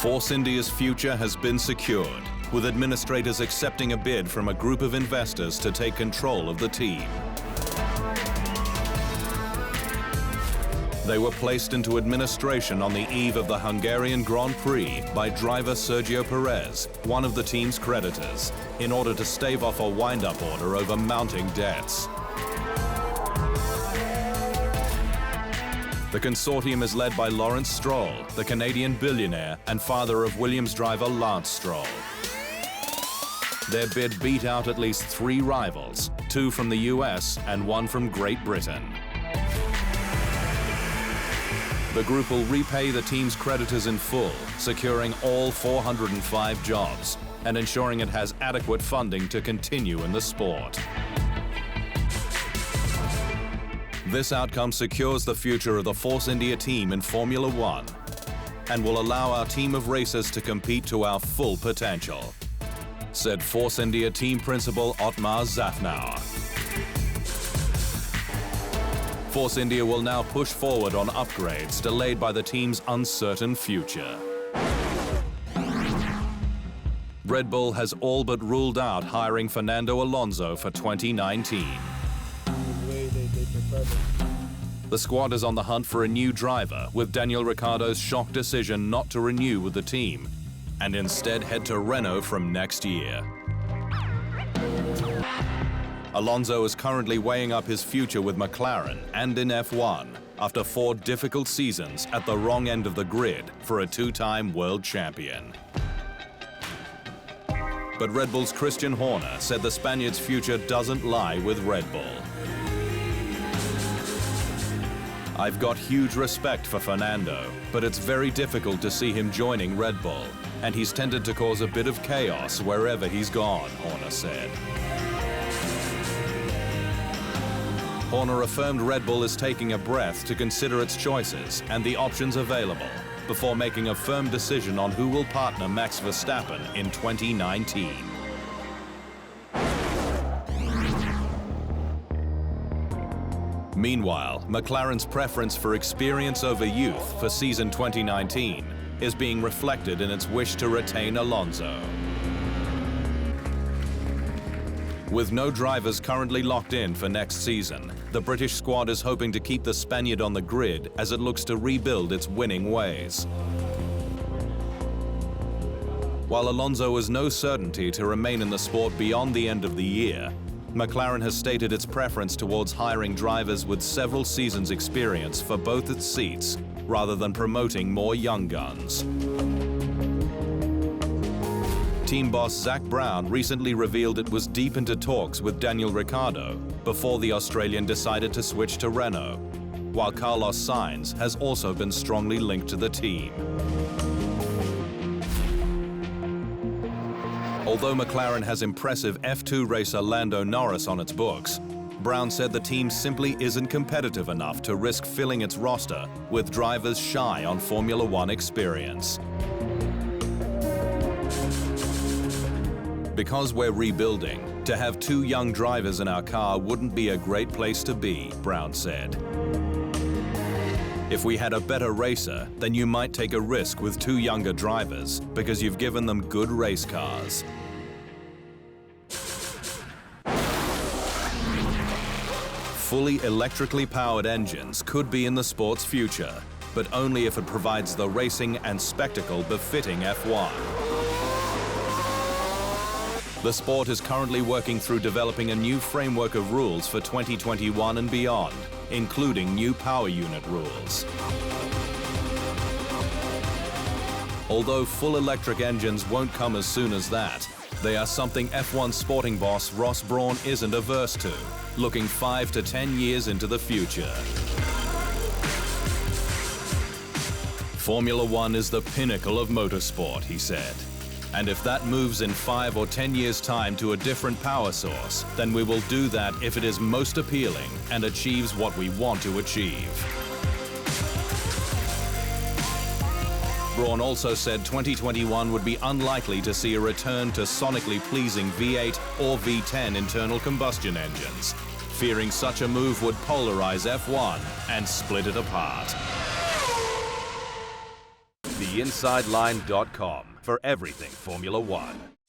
Force India's future has been secured, with administrators accepting a bid from a group of investors to take control of the team. They were placed into administration on the eve of the Hungarian Grand Prix by driver Sergio Perez, one of the team's creditors, in order to stave off a wind-up order over mounting debts. The consortium is led by Lawrence Stroll, the Canadian billionaire and father of Williams driver Lance Stroll. Their bid beat out at least 3 rivals, 2 from the US and 1 from Great Britain. The group will repay the team's creditors in full, securing all 405 jobs and ensuring it has adequate funding to continue in the sport. This outcome secures the future of the Force India team in Formula One and will allow our team of racers to compete to our full potential, said Force India team principal Otmar Zafnauer. Force India will now push forward on upgrades delayed by the team's uncertain future. Red Bull has all but ruled out hiring Fernando Alonso for 2019. The squad is on the hunt for a new driver, with Daniel Ricciardo's shock decision not to renew with the team and instead head to Renault from next year. Alonso is currently weighing up his future with McLaren and in F1 after 4 difficult seasons at the wrong end of the grid for a 2-time world champion. But Red Bull's Christian Horner said the Spaniard's future doesn't lie with Red Bull. I've got huge respect for Fernando, but it's very difficult to see him joining Red Bull, and he's tended to cause a bit of chaos wherever he's gone, Horner said. Horner affirmed Red Bull is taking a breath to consider its choices and the options available before making a firm decision on who will partner Max Verstappen in 2019. Meanwhile, McLaren's preference for experience over youth for season 2019 is being reflected in its wish to retain Alonso. With no drivers currently locked in for next season, the British squad is hoping to keep the Spaniard on the grid as it looks to rebuild its winning ways. While Alonso has no certainty to remain in the sport beyond the end of the year, McLaren has stated its preference towards hiring drivers with several seasons' experience for both its seats, rather than promoting more young guns. Team boss Zak Brown recently revealed it was deep into talks with Daniel Ricciardo before the Australian decided to switch to Renault, while Carlos Sainz has also been strongly linked to the team. Although McLaren has impressive F2 racer Lando Norris on its books, Brown said the team simply isn't competitive enough to risk filling its roster with drivers shy on Formula One experience. Because we're rebuilding, to have 2 young drivers in our car wouldn't be a great place to be, Brown said. If we had a better racer, then you might take a risk with 2 younger drivers because you've given them good race cars. Fully electrically powered engines could be in the sport's future, but only if it provides the racing and spectacle befitting F1. The sport is currently working through developing a new framework of rules for 2021 and beyond, including new power unit rules. Although full electric engines won't come as soon as that, they are something F1 sporting boss Ross Brawn isn't averse to, looking 5 to 10 years into the future. Formula One is the pinnacle of motorsport, he said. And if that moves in 5 or 10 years' time to a different power source, then we will do that if it is most appealing and achieves what we want to achieve. Brawn also said 2021 would be unlikely to see a return to sonically pleasing V8 or V10 internal combustion engines, fearing such a move would polarize F1 and split it apart. The theinsideline.com for everything Formula One.